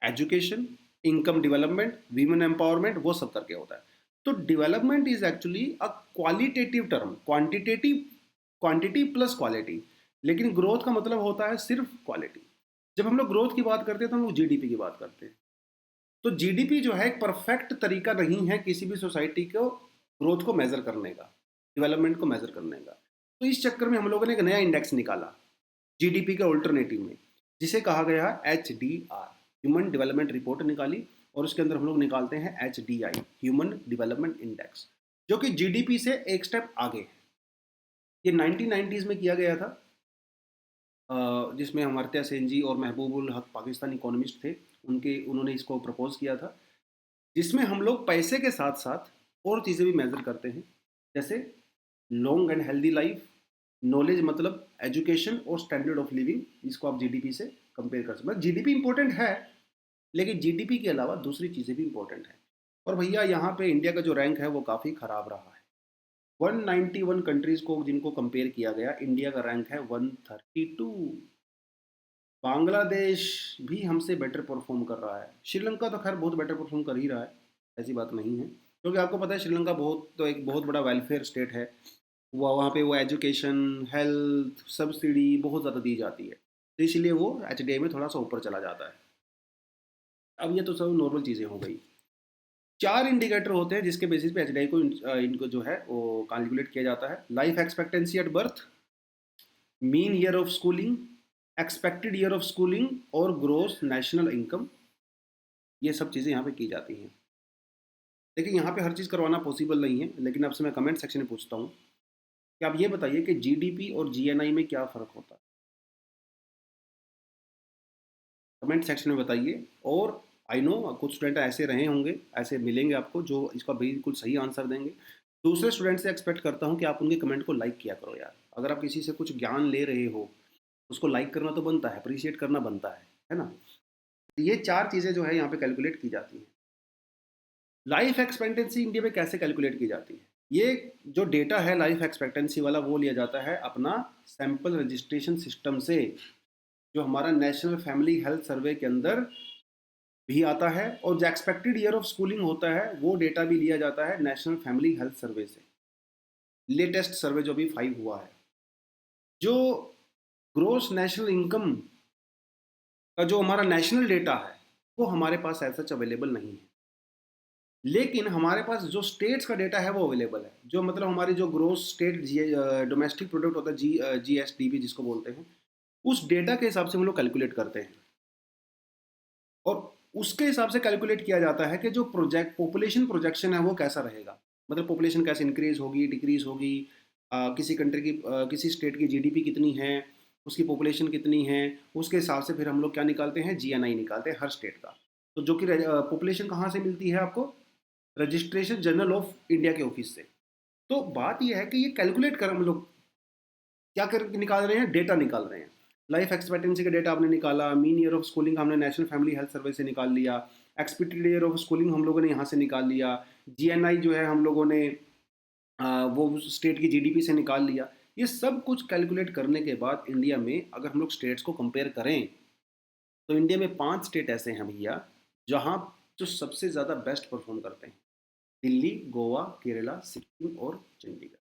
education, income development, women empowerment, वो सब करके होता है। तो development is actually a qualitative term, quantitative, quantity plus quality. लेकिन ग्रोथ का मतलब होता है सिर्फ क्वालिटी। जब हम लोग ग्रोथ की बात करते हैं तो हम लोग जीडीपी की बात करते हैं। तो जीडीपी जो है एक परफेक्ट तरीका नहीं है किसी भी सोसाइटी को ग्रोथ को मेजर करने का, डेवलपमेंट को मेजर करने का। तो इस चक्कर में हम लोगों ने एक नया इंडेक्स निकाला जीडीपी के ऑल्टरनेटिव में, जिसे कहा गया H D R, human development report निकाली। और उसके अंदर हम लोग निकालते हैं H D I, human development index, जो कि जीडीपी से एक स्टेप आगे है। ये 1990s में किया गया था, जिसमें अमर्त्य सेन जी और महबूबुल हक पाकिस्तानी इकोनॉमिस्ट थे, उन्होंने इसको प्रपोज किया था। जिसमें हम लोग पैसे के साथ साथ और चीज़ें भी मेजर करते हैं, जैसे long and healthy life, knowledge मतलब एजुकेशन, और स्टैंडर्ड ऑफ लिविंग, जिसको आप जीडीपी से कंपेयर कर सकते हैं। जीडीपी इंपॉर्टेंट है, लेकिन जीडीपी के अलावा दूसरी चीज़ें भी इंपॉर्टेंट है। और भैया यहाँ पे इंडिया का जो रैंक है वो काफ़ी ख़राब रहा है। 191 कंट्रीज़ को जिनको कंपेयर किया गया, इंडिया का रैंक है 132। बांग्लादेश भी हमसे बेटर परफॉर्म कर रहा है। श्रीलंका तो खैर बहुत बेटर परफॉर्म कर ही रहा है, ऐसी बात नहीं है, क्योंकि आपको पता है श्रीलंका एक बहुत बड़ा वेलफेयर स्टेट है। वहाँ पे वो एजुकेशन, हेल्थ, सब्सिडी बहुत ज़्यादा दी जाती है, तो इसलिए वो एचडीआई में थोड़ा सा ऊपर चला जाता है। अब ये तो सब नॉर्मल चीज़ें हो गई। 4 इंडिकेटर होते हैं जिसके बेसिस पे एचडीआई को इनको जो है वो कैलकुलेट किया जाता है। Life expectancy at birth, mean year of schooling, expected year of schooling, और ग्रोस नेशनल इनकम। ये सब चीज़ें यहाँ पे की जाती हैं। देखिए, यहाँ पे हर चीज़ करवाना पॉसिबल नहीं है, लेकिन आपसे मैं कमेंट सेक्शन में पूछता हूँ कि आप ये बताइए कि जीडीपी और जीएनआई में क्या फ़र्क होता है। कमेंट सेक्शन में बताइए। और आई नो कुछ स्टूडेंट ऐसे रहे होंगे, ऐसे मिलेंगे आपको जो इसका बिल्कुल सही आंसर देंगे। दूसरे स्टूडेंट से एक्सपेक्ट करता हूँ कि आप उनके कमेंट को लाइक किया करो यार। अगर आप किसी से कुछ ज्ञान ले रहे हो, उसको लाइक करना तो बनता है, अप्रिशिएट करना बनता है ना। ये 4 चीज़ें जो है यहाँ पे कैलकुलेट की जाती हैं। लाइफ एक्सपेक्टेंसी इंडिया में कैसे कैलकुलेट की जाती है? ये जो डेटा है लाइफ एक्सपेक्टेंसी वाला, वो लिया जाता है अपना सैंपल रजिस्ट्रेशन सिस्टम से, जो हमारा नेशनल फैमिली हेल्थ सर्वे के अंदर भी आता है। और जो एक्सपेक्टेड ईयर ऑफ स्कूलिंग होता है, वो डेटा भी लिया जाता है नेशनल फैमिली हेल्थ सर्वे से, लेटेस्ट सर्वे जो भी 5 हुआ है। जो ग्रोस नेशनल इनकम का जो हमारा नेशनल डेटा है, वो हमारे पास ऐसा सच अवेलेबल नहीं है। लेकिन हमारे पास जो स्टेट्स का डेटा है वो अवेलेबल है, जो मतलब हमारी जो ग्रोस स्टेट डोमेस्टिक प्रोडक्ट होता है, जीएसडीपी जिसको बोलते हैं, उस डेटा के हिसाब से हम लोग कैलकुलेट करते हैं। और उसके हिसाब से कैलकुलेट किया जाता है कि जो पॉपुलेशन प्रोजेक्शन है वो कैसा रहेगा, मतलब पॉपुलेशन कैसे इंक्रीज होगी, डिक्रीज होगी, किसी कंट्री की किसी स्टेट की जीडीपी कितनी है, उसकी पॉपुलेशन कितनी है, उसके हिसाब से फिर हम लोग क्या निकालते हैं, जीएनआई निकालते हैं हर स्टेट का। तो जो कि पॉपुलेशन कहाँ से मिलती है आपको, रजिस्ट्रेशन जनरल ऑफ इंडिया के ऑफिस से। तो बात यह है कि ये कैलकुलेट कर हम लोग क्या कर निकाल रहे हैं, डेटा निकाल रहे हैं। लाइफ एक्सपेक्टेंसी का डेटा आपने निकाला, मीन ईयर ऑफ स्कूलिंग हमने नेशनल फैमिली हेल्थ सर्वे से निकाल लिया, एक्सपेक्टेड ईयर ऑफ स्कूलिंग हम लोगों ने यहाँ से निकाल लिया, जीएनआई जो है हम लोगों ने वो स्टेट की जीडीपी से निकाल लिया। ये सब कुछ कैलकुलेट करने के बाद इंडिया में अगर हम लोग स्टेट्स को कंपेयर करें, तो इंडिया में 5 स्टेट ऐसे हैं भैया जहाँ जो सबसे ज़्यादा बेस्ट परफॉर्म करते हैं। दिल्ली, गोवा, केरला, सिक्किम और चंडीगढ़।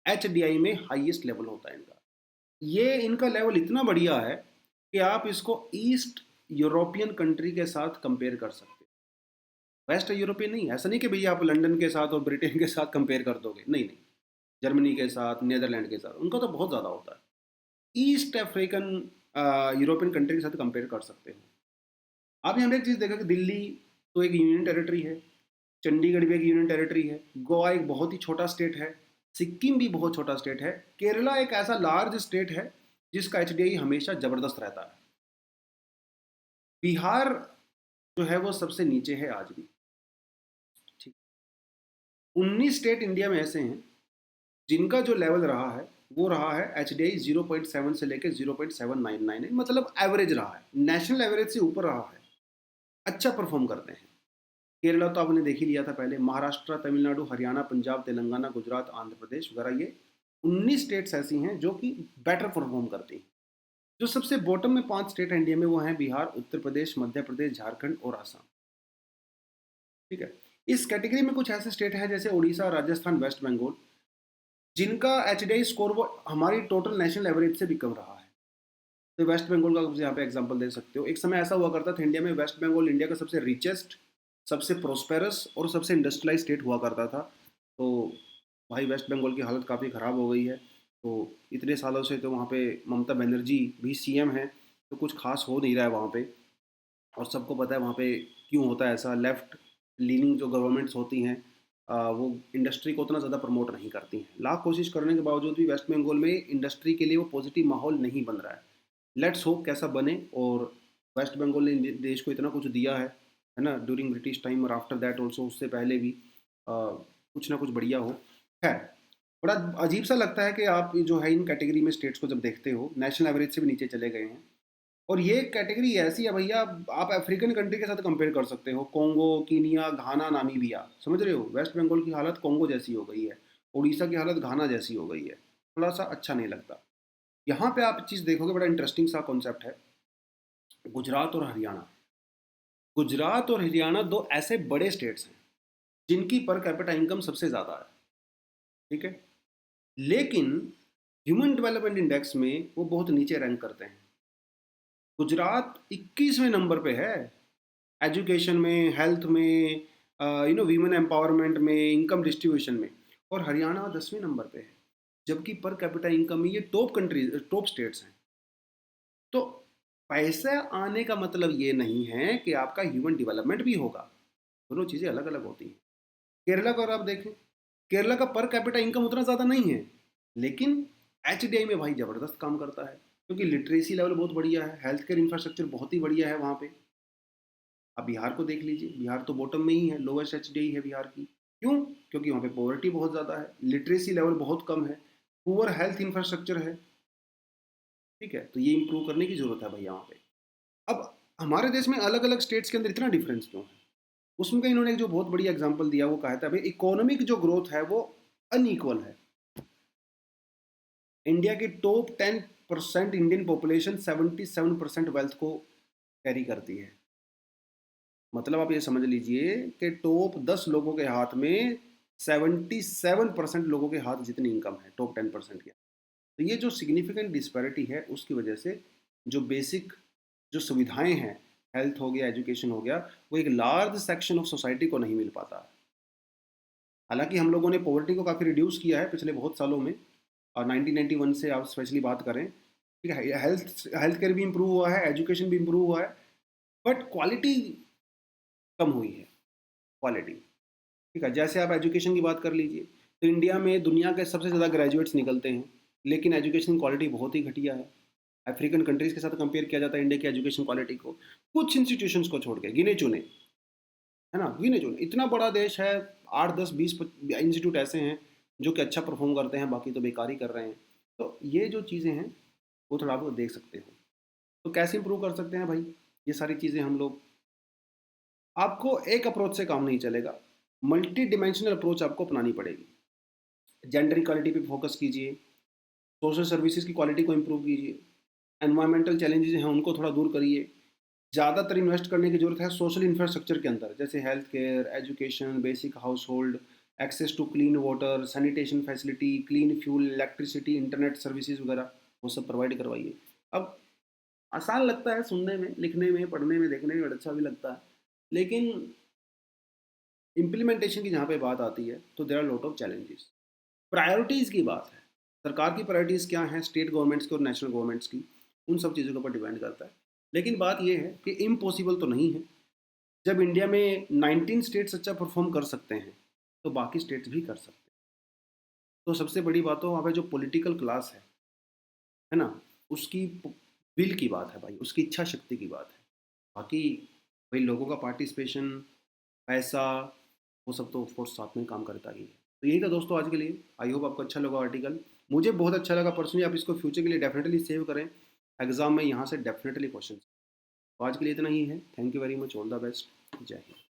एचडीआई में हाईएस्ट लेवल होता है इनका। ये इनका लेवल इतना बढ़िया है कि आप इसको ईस्ट यूरोपियन कंट्री के साथ कंपेयर कर सकते हैं। वेस्ट यूरोपियन नहीं, ऐसा नहीं कि भैया आप लंदन के साथ और ब्रिटेन के साथ कंपेयर कर दोगे, नहीं नहीं। जर्मनी के साथ, नीदरलैंड के साथ, उनका तो बहुत ज़्यादा होता है। ईस्ट अफ्रीकन यूरोपियन कंट्री के साथ कंपेयर कर सकते हो। आप यहाँ पे एक चीज़ देखा कि दिल्ली तो एक यूनियन टेरिटरी है, चंडीगढ़ भी एक यूनियन टेरिटरी है, गोवा एक बहुत ही छोटा स्टेट है, सिक्किम भी बहुत छोटा स्टेट है, केरला एक ऐसा लार्ज स्टेट है जिसका एचडीआई हमेशा ज़बरदस्त रहता है। बिहार जो है वो सबसे नीचे है आज भी। ठीक, 19 स्टेट इंडिया में ऐसे हैं जिनका जो लेवल रहा है वो रहा है एच डी आई 0.7 से लेकर 0.799, मतलब एवरेज रहा है, नेशनल एवरेज से ऊपर रहा है, अच्छा परफॉर्म करते हैं। केरला तो आपने देख ही लिया था पहले, महाराष्ट्र, तमिलनाडु, हरियाणा, पंजाब, तेलंगाना, गुजरात, आंध्र प्रदेश वगैरह, ये 19 स्टेट्स ऐसी हैं जो कि बेटर परफॉर्म करती हैं। जो सबसे बॉटम में 5 स्टेट हैं इंडिया में, वो हैं बिहार, उत्तर प्रदेश, मध्य प्रदेश, झारखंड और आसाम। ठीक है। इस कैटेगरी में कुछ ऐसे स्टेट हैं जैसे उड़ीसा, राजस्थान, वेस्ट बंगाल, जिनका एच डी आई स्कोर वो हमारी टोटल नेशनल एवरेज से भी कम रहा है। तो वेस्ट बंगाल का आप यहाँ पे एग्जांपल दे सकते हो। एक समय ऐसा हुआ करता था इंडिया में, वेस्ट बंगाल इंडिया का सबसे रिचेस्ट, सबसे प्रोस्पेरस और सबसे इंडस्ट्रियलाइज स्टेट हुआ करता था। तो भाई वेस्ट बंगाल की हालत काफ़ी ख़राब हो गई है। तो इतने सालों से तो वहाँ पे ममता बनर्जी भी सीएम है, तो कुछ खास हो नहीं रहा है वहाँ पे। और सबको पता है वहाँ पे क्यों होता है ऐसा। लेफ्ट लीनिंग जो गवर्नमेंट्स होती हैं वो इंडस्ट्री को उतना ज़्यादा प्रमोट नहीं करती हैं। लाख कोशिश करने के बावजूद भी वेस्ट बंगाल में इंडस्ट्री के लिए वो पॉजिटिव माहौल नहीं बन रहा है। लेट्स होप कैसा बने। और वेस्ट बंगाल ने देश को इतना कुछ दिया है ना, ड्यूरिंग ब्रिटिश टाइम और आफ्टर दैट ऑल्सो, उससे पहले भी कुछ ना कुछ बढ़िया हो। खैर, बड़ा अजीब सा लगता है कि आप जो है इन कैटेगरी में स्टेट्स को जब देखते हो, नेशनल एवरेज से भी नीचे चले गए हैं। और ये कैटेगरी ऐसी है भैया, आप अफ्रीकन कंट्री के साथ कंपेयर कर सकते हो, कोंगो, कीनिया, घाना, नामीबिया, समझ रहे हो। वेस्ट बंगाल की हालत कोंगो जैसी हो गई है, उड़ीसा की हालत घाना जैसी हो गई है, थोड़ा सा अच्छा नहीं लगता। यहाँ पे आप चीज़ देखोगे, बड़ा इंटरेस्टिंग सा कॉन्सेप्ट है, गुजरात और हरियाणा। गुजरात और हरियाणा दो ऐसे बड़े स्टेट्स हैं जिनकी पर कैपिटा इनकम सबसे ज़्यादा है। ठीक है। लेकिन ह्यूमन डेवलपमेंट इंडेक्स में वो बहुत नीचे रैंक करते हैं। गुजरात 21वें नंबर पे है एजुकेशन में, हेल्थ में, वीमेन एम्पावरमेंट में, इनकम डिस्ट्रीब्यूशन में। और हरियाणा 10वें नंबर पे है, जबकि पर कैपिटा इनकम में ये टॉप कंट्रीज, टॉप स्टेट्स हैं। तो पैसा आने का मतलब ये नहीं है कि आपका ह्यूमन डेवलपमेंट भी होगा, दोनों चीज़ें अलग अलग होती हैं। केरला को अगर आप देखें, केरला का पर कैपिटा इनकम उतना ज़्यादा नहीं है, लेकिन एच में भाई ज़बरदस्त काम करता है, क्योंकि लिटरेसी लेवल बहुत बढ़िया है, हेल्थ केयर इंफ्रास्ट्रक्चर बहुत ही बढ़िया है वहाँ पे। आप बिहार को देख लीजिए, बिहार तो बॉटम में ही है, लोवेस्ट एच है बिहार की। क्यों? क्योंकि वहाँ पे पॉवर्टी बहुत ज़्यादा है, लिटरेसी लेवल बहुत कम है, पुअर हेल्थ इंफ्रास्ट्रक्चर है। ठीक है, तो ये इंप्रूव करने की ज़रूरत है भैया वहाँ पे। अब हमारे देश में अलग अलग स्टेट्स के अंदर इतना डिफरेंस क्यों है? उसमें का इन्होंने एक जो बहुत बढ़िया एग्जाम्पल दिया, वो कहा था भाई इकोनॉमिक जो ग्रोथ है वो अनइक्वल है। इंडिया की टॉप 10% इंडियन पॉपुलेशन 77% वेल्थ को कैरी करती है। मतलब आप ये समझ लीजिए कि टॉप 10 लोगों के हाथ में 77% लोगों के हाथ जितनी इनकम है टॉप 10% के। तो ये जो सिग्निफिकेंट डिस्पैरिटी है उसकी वजह से जो बेसिक जो सुविधाएं हैं, हेल्थ हो गया, एजुकेशन हो गया, वो एक लार्ज सेक्शन ऑफ सोसाइटी को नहीं मिल पाता। हालांकि हम लोगों ने पॉवर्टी को काफ़ी रिड्यूस किया है पिछले बहुत सालों में, और 1991 से आप स्पेशली बात करें, ठीक है, हेल्थ केयर भी इम्प्रूव हुआ है, एजुकेशन भी इम्प्रूव हुआ है, बट क्वालिटी कम हुई है, क्वालिटी। ठीक है, जैसे आप एजुकेशन की बात कर लीजिए, तो इंडिया में दुनिया के सबसे ज़्यादा ग्रेजुएट्स निकलते हैं, लेकिन एजुकेशन क्वालिटी बहुत ही घटिया है। अफ्रीकन कंट्रीज़ के साथ कंपेयर किया जाता है इंडिया की एजुकेशन क्वालिटी को, कुछ इंस्टीट्यूशंस को छोड़ के, गिने चुने, है ना, गिने चुने। इतना बड़ा देश है, 8, 10, 20 इंस्टीट्यूट ऐसे हैं जो कि अच्छा परफॉर्म करते हैं, बाकी तो बेकार ही कर रहे हैं। तो ये जो चीज़ें हैं वो थोड़ा आप देख सकते हो। तो कैसे इंप्रूव कर सकते हैं भाई, ये सारी चीज़ें हम लोग, आपको एक अप्रोच से काम नहीं चलेगा, मल्टी डिमेंशनल अप्रोच आपको अपनानी पड़ेगी। जेंडर इक्वालिटी पे फोकस कीजिए, सोशल सर्विसेज की क्वालिटी को इम्प्रूव कीजिए, एनवायरमेंटल चैलेंजेस हैं उनको थोड़ा दूर करिए, ज़्यादातर इन्वेस्ट करने की जरूरत है सोशल इंफ्रास्ट्रक्चर के अंदर, जैसे health care, education, basic house hold, access to clean water, sanitation facility, clean fuel, electricity, internet services वगैरह, वो सब प्रोवाइड करवाइए। अब आसान लगता है सुनने में, लिखने में, पढ़ने में, देखने में बड़ा अच्छा भी लगता है, लेकिन इम्प्लीमेंटेशन की जहाँ पे बात आती है तो there are lot of challenges. Priorities की बात है, सरकार की प्रायोरिटीज़ क्या हैं, स्टेट गवर्नमेंट्स की और नेशनल गवर्नमेंट्स की, उन सब चीज़ों के ऊपर डिपेंड करता है। लेकिन बात ये है कि इम्पॉसिबल तो नहीं है। जब इंडिया में 19 स्टेट्स अच्छा परफॉर्म कर सकते हैं तो बाकी स्टेट्स भी कर सकते हैं। तो सबसे बड़ी बात तो वहाँ पे जो पॉलिटिकल क्लास है ना, उसकी विल की बात है भाई, उसकी इच्छा शक्ति की बात है। बाकी भाई लोगों का पार्टिसिपेशन, पैसा, वो सब तो ऑफकोर्स साथ में काम करता ही है। तो यही था दोस्तों आज के लिए। आई होप आपको अच्छा लगा आर्टिकल। मुझे बहुत अच्छा लगा पर्सनली। आप इसको फ्यूचर के लिए डेफिनेटली सेव करें। एग्जाम में यहाँ से डेफिनेटली क्वेश्चन। तो आज के लिए इतना ही है। Thank you very much. All the best. जय हिंद।